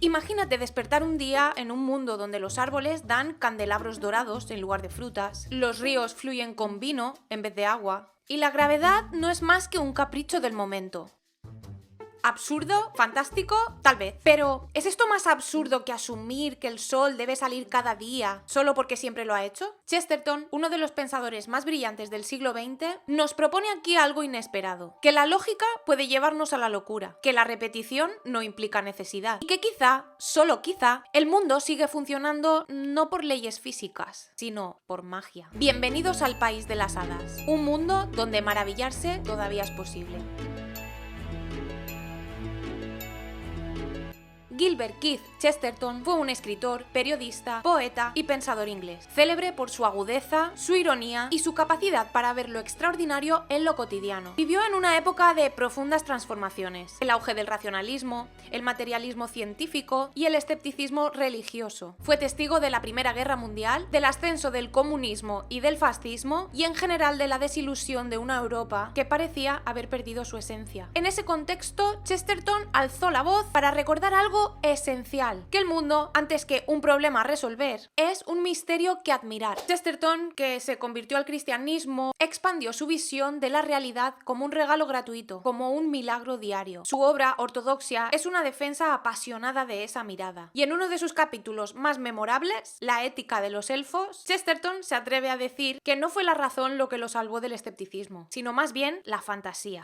Imagínate despertar un día en un mundo donde los árboles dan candelabros dorados en lugar de frutas, los ríos fluyen con vino en vez de agua, y la gravedad no es más que un capricho del momento. ¿Absurdo? ¿Fantástico? Tal vez. Pero, ¿es esto más absurdo que asumir que el sol debe salir cada día solo porque siempre lo ha hecho? Chesterton, uno de los pensadores más brillantes del siglo XX, nos propone aquí algo inesperado: que la lógica puede llevarnos a la locura, que la repetición no implica necesidad, y que quizá, solo quizá, el mundo sigue funcionando no por leyes físicas, sino por magia. Bienvenidos al país de las hadas, un mundo donde maravillarse todavía es posible. Gilbert Keith Chesterton fue un escritor, periodista, poeta y pensador inglés, célebre por su agudeza, su ironía y su capacidad para ver lo extraordinario en lo cotidiano. Vivió en una época de profundas transformaciones: el auge del racionalismo, el materialismo científico y el escepticismo religioso. Fue testigo de la Primera Guerra Mundial, del ascenso del comunismo y del fascismo, y en general de la desilusión de una Europa que parecía haber perdido su esencia. En ese contexto, Chesterton alzó la voz para recordar algo esencial: que el mundo, antes que un problema a resolver, es un misterio que admirar. Chesterton, que se convirtió al cristianismo, expandió su visión de la realidad como un regalo gratuito, como un milagro diario. Su obra, Ortodoxia, es una defensa apasionada de esa mirada. Y en uno de sus capítulos más memorables, La ética de los elfos, Chesterton se atreve a decir que no fue la razón lo que lo salvó del escepticismo, sino más bien la fantasía.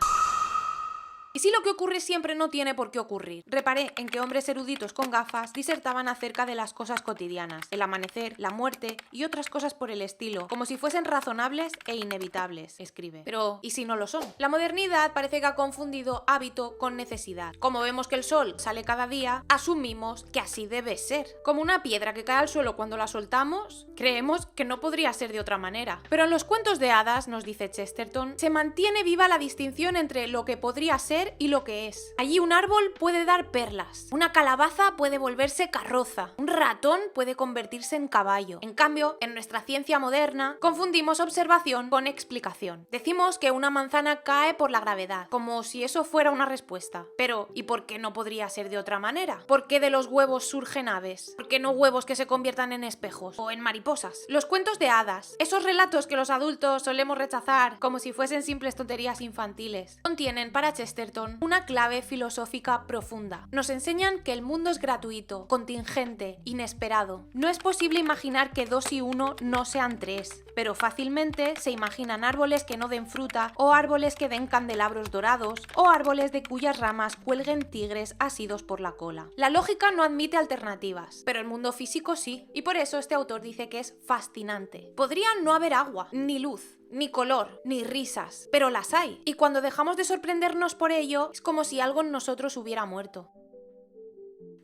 ¿Y si lo que ocurre siempre no tiene por qué ocurrir? Reparé en que hombres eruditos con gafas disertaban acerca de las cosas cotidianas, el amanecer, la muerte y otras cosas por el estilo, como si fuesen razonables e inevitables, escribe. Pero, ¿y si no lo son? La modernidad parece que ha confundido hábito con necesidad. Como vemos que el sol sale cada día, asumimos que así debe ser. Como una piedra que cae al suelo cuando la soltamos, creemos que no podría ser de otra manera. Pero en los cuentos de hadas, nos dice Chesterton, se mantiene viva la distinción entre lo que podría ser y lo que es. Allí un árbol puede dar perlas, una calabaza puede volverse carroza, un ratón puede convertirse en caballo. En cambio, en nuestra ciencia moderna, confundimos observación con explicación. Decimos que una manzana cae por la gravedad, como si eso fuera una respuesta. Pero, ¿y por qué no podría ser de otra manera? ¿Por qué de los huevos surgen aves? ¿Por qué no huevos que se conviertan en espejos o en mariposas? Los cuentos de hadas, esos relatos que los adultos solemos rechazar como si fuesen simples tonterías infantiles, contienen para Chesterton una clave filosófica profunda. Nos enseñan que el mundo es gratuito, contingente, inesperado. No es posible imaginar que 2 y 1 no sean 3, pero fácilmente se imaginan árboles que no den fruta, o árboles que den candelabros dorados, o árboles de cuyas ramas cuelguen tigres asidos por la cola. La lógica no admite alternativas, pero el mundo físico sí, y por eso este autor dice que es fascinante. Podría no haber agua, ni luz, ni color, ni risas, pero las hay. Y cuando dejamos de sorprendernos por ello, es como si algo en nosotros hubiera muerto.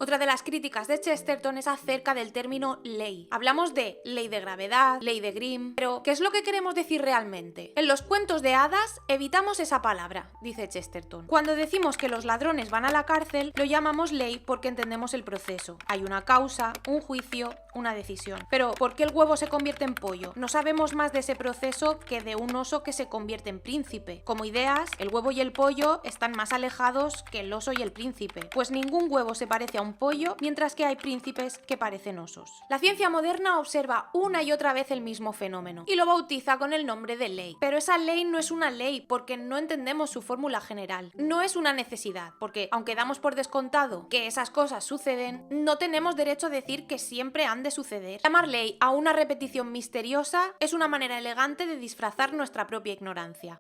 Otra de las críticas de Chesterton es acerca del término ley. Hablamos de ley de gravedad, ley de Grimm, pero ¿qué es lo que queremos decir realmente? En los cuentos de hadas evitamos esa palabra, dice Chesterton. Cuando decimos que los ladrones van a la cárcel, lo llamamos ley porque entendemos el proceso. Hay una causa, un juicio, una decisión. Pero, ¿por qué el huevo se convierte en pollo? No sabemos más de ese proceso que de un oso que se convierte en príncipe. Como ideas, el huevo y el pollo están más alejados que el oso y el príncipe, pues ningún huevo se parece a un pollo, mientras que hay príncipes que parecen osos. La ciencia moderna observa una y otra vez el mismo fenómeno y lo bautiza con el nombre de ley. Pero esa ley no es una ley porque no entendemos su fórmula general. No es una necesidad, porque aunque damos por descontado que esas cosas suceden, no tenemos derecho a decir que siempre han de suceder. Llamar ley a una repetición misteriosa es una manera elegante de disfrazar nuestra propia ignorancia.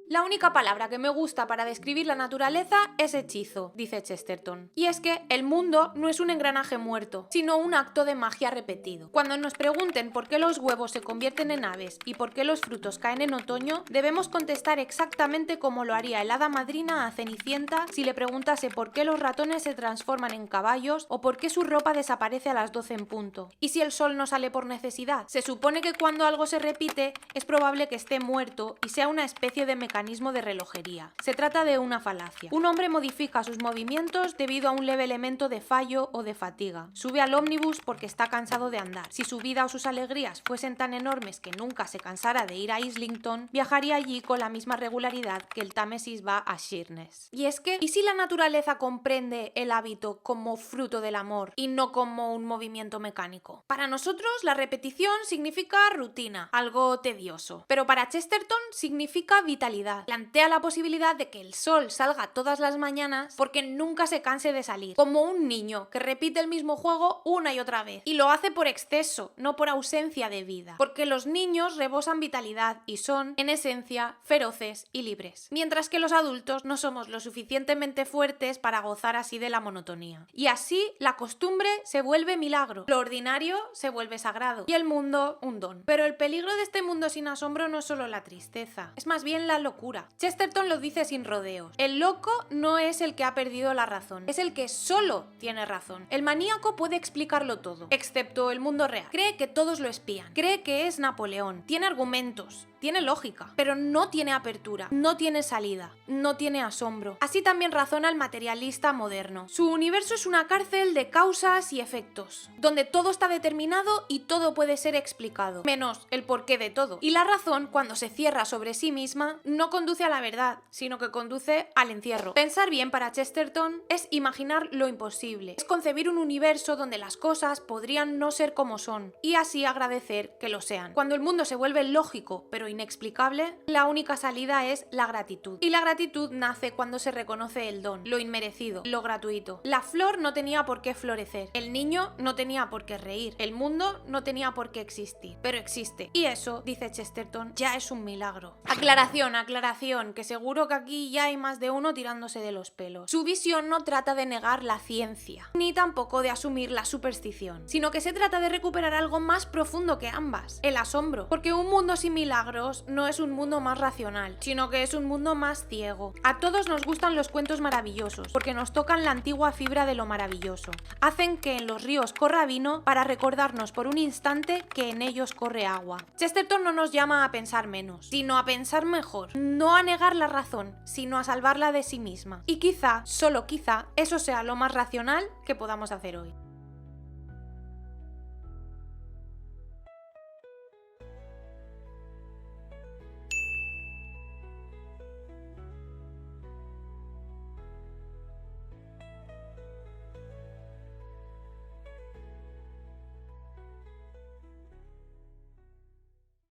La única palabra que me gusta para describir la naturaleza es hechizo, dice Chesterton. Y es que el mundo no es un engranaje muerto, sino un acto de magia repetido. Cuando nos pregunten por qué los huevos se convierten en aves y por qué los frutos caen en otoño, debemos contestar exactamente como lo haría el hada madrina a Cenicienta si le preguntase por qué los ratones se transforman en caballos o por qué su ropa desaparece a las 12 en punto. ¿Y si el sol no sale por necesidad? Se supone que cuando algo se repite es probable que esté muerto y sea una especie de mecanismo mecanismo de relojería. Se trata de una falacia. Un hombre modifica sus movimientos debido a un leve elemento de fallo o de fatiga. Sube al ómnibus porque está cansado de andar. Si su vida o sus alegrías fuesen tan enormes que nunca se cansara de ir a Islington, viajaría allí con la misma regularidad que el Támesis va a Sheerness. Y es que, ¿y si la naturaleza comprende el hábito como fruto del amor y no como un movimiento mecánico? Para nosotros la repetición significa rutina, algo tedioso, pero para Chesterton significa vitalidad. Plantea la posibilidad de que el sol salga todas las mañanas porque nunca se canse de salir, como un niño que repite el mismo juego una y otra vez, y lo hace por exceso, no por ausencia de vida, porque los niños rebosan vitalidad y son, en esencia, feroces y libres, mientras que los adultos no somos lo suficientemente fuertes para gozar así de la monotonía. Y así la costumbre se vuelve milagro, lo ordinario se vuelve sagrado y el mundo un don. Pero el peligro de este mundo sin asombro no es solo la tristeza, es más bien la locura. Chesterton lo dice sin rodeos. El loco no es el que ha perdido la razón, es el que solo tiene razón. El maníaco puede explicarlo todo, excepto el mundo real. Cree que todos lo espían, cree que es Napoleón, tiene argumentos, tiene lógica, pero no tiene apertura, no tiene salida, no tiene asombro. Así también razona el materialista moderno. Su universo es una cárcel de causas y efectos, donde todo está determinado y todo puede ser explicado, menos el porqué de todo. Y la razón, cuando se cierra sobre sí misma, no conduce a la verdad, sino que conduce al encierro. Pensar bien para Chesterton es imaginar lo imposible, es concebir un universo donde las cosas podrían no ser como son, y así agradecer que lo sean. Cuando el mundo se vuelve lógico, pero inexplicable, la única salida es la gratitud. Y la gratitud nace cuando se reconoce el don, lo inmerecido, lo gratuito. La flor no tenía por qué florecer, el niño no tenía por qué reír, el mundo no tenía por qué existir, pero existe. Y eso, dice Chesterton, ya es un milagro. Aclaración, que seguro que aquí ya hay más de uno tirándose de los pelos. Su visión no trata de negar la ciencia, ni tampoco de asumir la superstición, sino que se trata de recuperar algo más profundo que ambas, el asombro, porque un mundo sin milagros no es un mundo más racional, sino que es un mundo más ciego. A todos nos gustan los cuentos maravillosos, porque nos tocan la antigua fibra de lo maravilloso. Hacen que en los ríos corra vino para recordarnos por un instante que en ellos corre agua. Chesterton no nos llama a pensar menos, sino a pensar mejor, no a negar la razón, sino a salvarla de sí misma. Y quizá, solo quizá, eso sea lo más racional que podamos hacer hoy.